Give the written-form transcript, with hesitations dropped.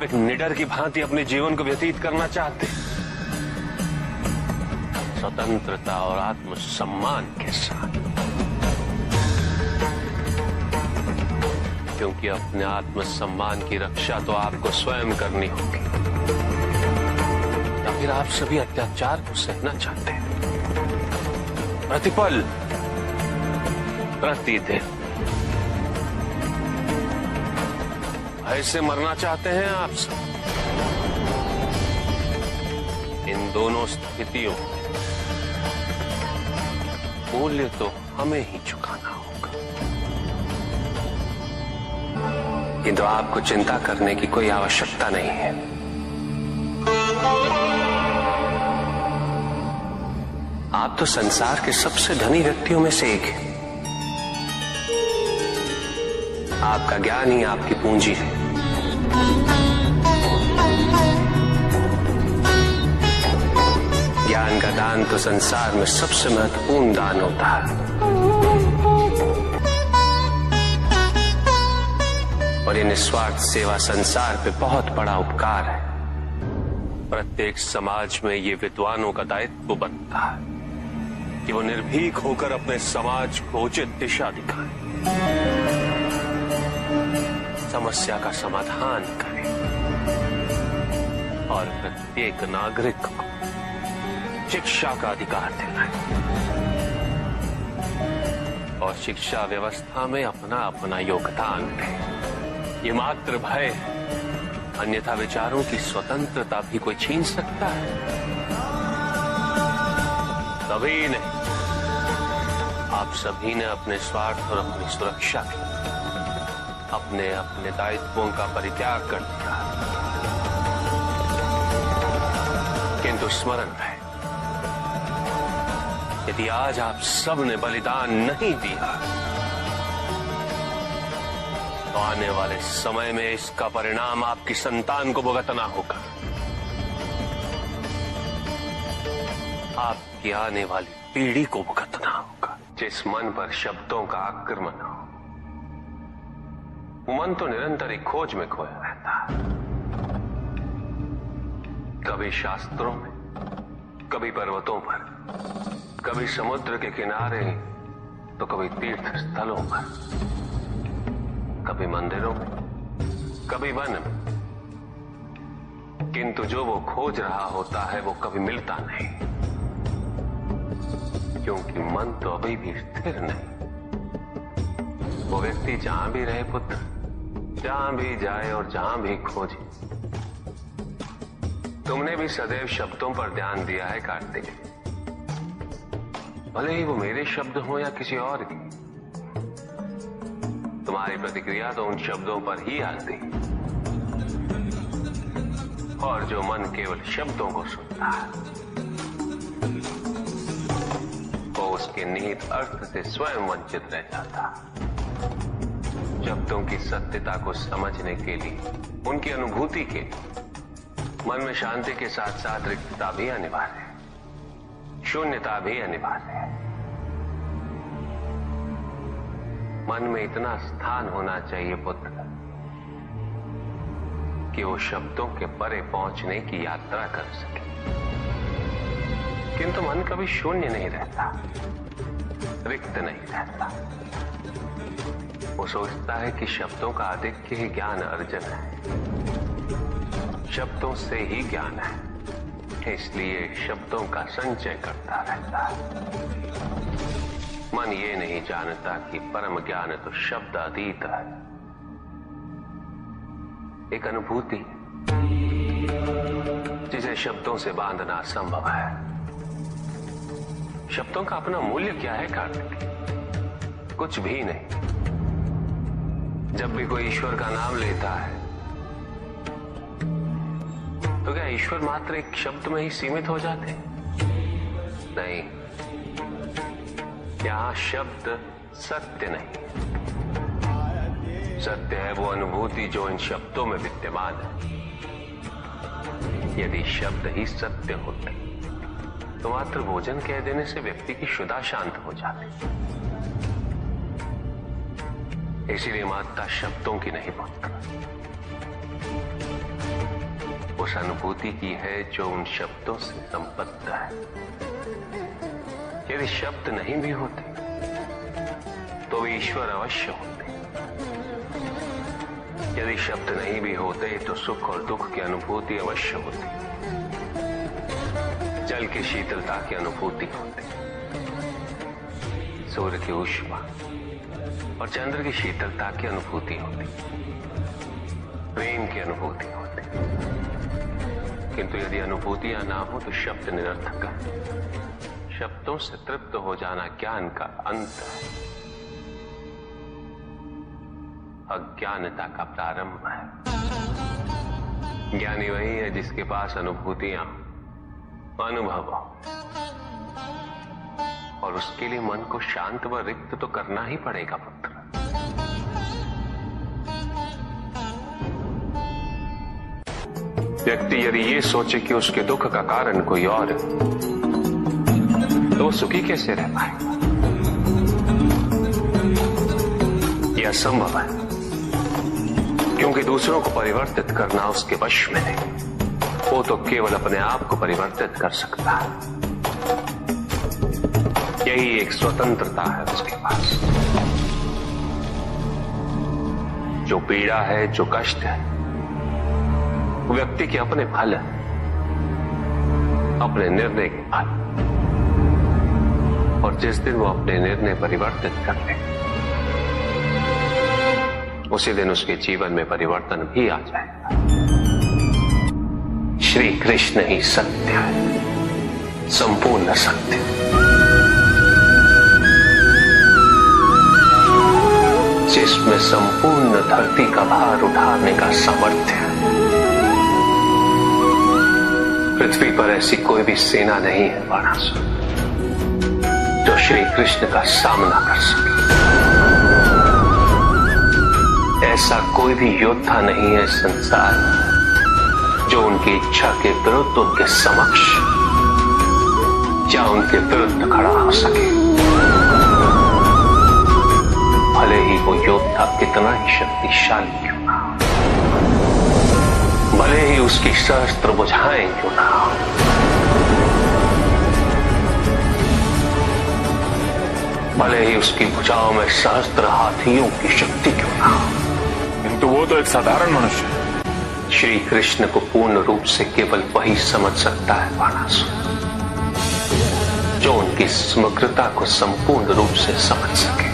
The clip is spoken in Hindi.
एक निडर की भांति अपने जीवन को व्यतीत करना चाहते, स्वतंत्रता और आत्मसम्मान के साथ, क्योंकि अपने आत्मसम्मान की रक्षा तो आपको स्वयं करनी होगी, या फिर आप सभी अत्याचार को सहना चाहते हैं। प्रतिपल, प्रतिदिन ऐसे मरना चाहते हैं आप सब। इन दोनों स्थितियों मूल्य तो हमें ही चुकाना होगा, किंतु आपको चिंता करने की कोई आवश्यकता नहीं है। आप तो संसार के सबसे धनी व्यक्तियों में से एक हैं। आपका ज्ञान ही आपकी पूंजी है। ज्ञान का दान तो संसार में सबसे महत्वपूर्ण दान होता है, और ये निस्वार्थ सेवा संसार पे बहुत बड़ा उपकार है। प्रत्येक समाज में ये विद्वानों का दायित्व बनता है कि वो निर्भीक होकर अपने समाज को उचित दिशा दिखाएं, समस्या का समाधान करें और प्रत्येक नागरिक को शिक्षा का अधिकार दिलाएं और शिक्षा व्यवस्था में अपना अपना योगदान दें। ये मात्र भय है, अन्यथा विचारों की स्वतंत्रता भी कोई छीन सकता है? कभी नहीं। आप सभी ने अपने स्वार्थ और अपनी सुरक्षा के अपने अपने दायित्वों का परित्याग कर दिया, किंतु स्मरण है, यदि आज आप सब ने बलिदान नहीं दिया तो आने वाले समय में इसका परिणाम आपकी संतान को भुगतना होगा। आपकी आने वाली पीढ़ी को भुगतना होगा। जिस मन पर शब्दों का आक्रमण हो, वो मन तो निरंतर ही खोज में खोया रहता है, कभी शास्त्रों में, कभी पर्वतों पर, कभी समुद्र के किनारे, तो कभी तीर्थ स्थलों पर, कभी मंदिरों में, कभी वन में, किंतु जो वो खोज रहा होता है वो कभी मिलता नहीं, क्योंकि मन तो अभी भी स्थिर नहीं। वो व्यक्ति जहां भी रहे पुत्र, जहां भी जाए और जहां भी खोजे। तुमने भी सदैव शब्दों पर ध्यान दिया है कार्तिक, भले ही वो मेरे शब्द हो या किसी और की। तुम्हारी प्रतिक्रिया तो उन शब्दों पर ही आती, और जो मन केवल शब्दों को सुनता है वो उसके निहित अर्थ से स्वयं वंचित रह जाता। शब्दों की सत्यता को समझने के लिए, उनकी अनुभूति के मन में शांति के साथ साथ रिक्तता भी अनिवार्य है, शून्यता भी अनिवार्य है। मन में इतना स्थान होना चाहिए पुत्र कि वो शब्दों के परे पहुंचने की यात्रा कर सके, किंतु मन कभी शून्य नहीं रहता, रिक्त नहीं रहता। वो सोचता है कि शब्दों का आधिक्य ही ज्ञान अर्जन है, शब्दों से ही ज्ञान है, इसलिए शब्दों का संचय करता रहता है। मन ये नहीं जानता कि परम ज्ञान तो शब्द अतीत है, एक अनुभूति जिसे शब्दों से बांधना असंभव है। शब्दों का अपना मूल्य क्या है कार्तिक? कुछ भी नहीं। जब भी कोई ईश्वर का नाम लेता है तो क्या ईश्वर मात्र एक शब्द में ही सीमित हो जाते? नहीं, यहां शब्द सत्य नहीं, सत्य है वो अनुभूति जो इन शब्दों में विद्यमान है। यदि शब्द ही सत्य होते तो मात्र भोजन कह देने से व्यक्ति की क्षुधा शांत हो जाती। इसीलिए महत्ता शब्दों की नहीं पुत्र, उस अनुभूति की है जो उन शब्दों से संबद्ध है। यदि शब्द नहीं भी होते तो वे ईश्वर अवश्य होते। यदि शब्द नहीं भी होते तो सुख और दुख की अनुभूति अवश्य होती। जल की शीतलता की अनुभूति होती, सूर्य की ऊष्मा और चंद्र की शीतलता की अनुभूति होती, प्रेम की अनुभूति होती। किंतु यदि अनुभूतियां ना हो तो शब्द निरर्थक है। शब्दों से तृप्त हो जाना ज्ञान का अंत है, अज्ञानता का प्रारंभ है। ज्ञानी वही है जिसके पास अनुभूतियां, अनुभव हो, और उसके लिए मन को शांत व रिक्त तो करना ही पड़ेगा पुत्र। व्यक्ति यदि ये सोचे कि उसके दुख का कारण कोई और है तो वो सुखी कैसे रह पाएगा? यह असंभव है, क्योंकि दूसरों को परिवर्तित करना उसके वश में नहीं। वो तो केवल अपने आप को परिवर्तित कर सकता है। यही एक स्वतंत्रता है उसके पास। जो पीड़ा है, जो कष्ट है, वो व्यक्ति के अपने फल है, अपने निर्णय के फल। और जिस दिन वो अपने निर्णय परिवर्तित कर ले, उसी दिन उसके जीवन में परिवर्तन भी आ जाएगा। श्री कृष्ण ही सत्य है, संपूर्ण सत्य। जिसमें संपूर्ण धरती का भार उठाने का सामर्थ्य है। पृथ्वी पर ऐसी कोई भी सेना नहीं है बाणासुर जो श्री कृष्ण का सामना कर सके। ऐसा कोई भी योद्धा नहीं है संसार में जो उनकी इच्छा के विरुद्ध उनके समक्ष या उनके विरुद्ध खड़ा हो सके। भले ही वो योद्धा कितना ही शक्तिशाली क्यों ना हो, भले ही उसकी सहस्त्र भुजाएं क्यों ना हो, भले ही उसकी भुजाओं में सहस्त्र हाथियों की शक्ति क्यों ना हो, किंतु वो तो एक साधारण मनुष्य है। श्री कृष्ण को पूर्ण रूप से केवल वही समझ सकता है बाणासुर, जो उनकी समग्रता को संपूर्ण रूप से समझ सके।